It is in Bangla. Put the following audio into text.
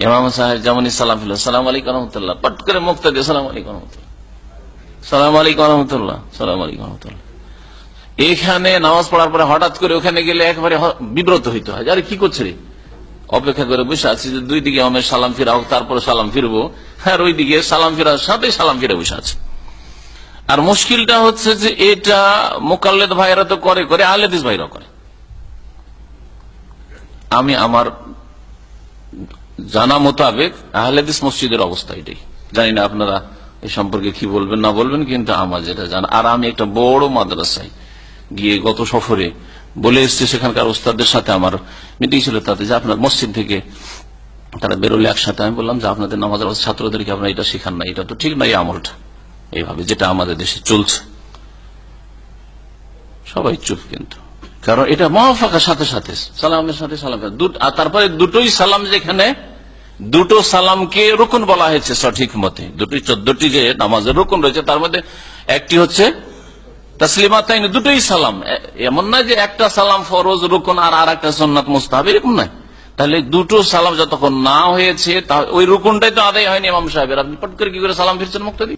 ইমাম সাহেব যেমনই সালাম ফিরল, সালাম আলাইকুম রহমতুল্লাহ, পট করে মুক্তা দিয়ে সালাম আলাইকুম রহমতুল্লাহ, সালাম আলাইকুম রহমতুল্লাহ, সালাম আলাইকুম রহমতুল্লাহ। এখানে নামাজ পড়ার পরে হঠাৎ করে ওখানে গেলে একেবারে বিব্রত হইতে হয়, আরে কি করছে রে, অপেক্ষা করে বসে আছি যে দুই দিকে আমার সালাম ফিরা হোক, তারপরে সালাম ফিরবো, আর ওই দিকে সালাম ফিরার সাথে সালাম ফিরে বসে আছে। আর মুশকিলটা হচ্ছে যে এটা মুকাল্লেদ ভাইরা তো করে করে, আহলে হাদিস ভাইরা করে। আমি আমার জানা মোতাবেক আহলে হাদিস মসজিদের অবস্থা এটাই, জানি না আপনারা এই সম্পর্কে কি বলবেন না বলবেন, কিন্তু আমার যেটা জানা। আর আমি একটা বড় মাদ্রাসায় গিয়ে গত সফরে বলে এসছি, সেখানকার ওস্তাদদের সাথে আমার মিটিং ছিল, তাতে যে আপনার মসজিদ থেকে তারা বেরোলে একসাথে, আমি বললাম যে আপনাদের নামাজের ছাত্রদেরকে আপনারা এটা শেখান না, এটা তো ঠিক না এই আমলটা, এইভাবে যেটা আমাদের দেশে চলছে। সবাই চুপ, কিন্তু কারণ এটা মুওয়াফাকার সাথে সাথে সালামের সাথে সালাম, আর তারপরে দুটোই সালাম, যেখানে দুটো সালামকে রুকন বলা হয়েছে সঠিক মতে, দুটি 14টি যে নামাজের রুকন রয়েছে তার মধ্যে একটি হচ্ছে তাসলিমাতাইন, দুটোই সালাম। এমন নয় যে একটা সালাম ফরজ রুকন আর একটা সুন্নাত মুস্তাহাব, এরকম নয়। তাহলে দুটো সালাম যতক্ষণ না হয়েছে ওই রুকনটাই তো আদায় হয়নি ইমাম সাহেবের, আপনি পট করে কি করে সালাম ফিরছেন মুক্তাদি।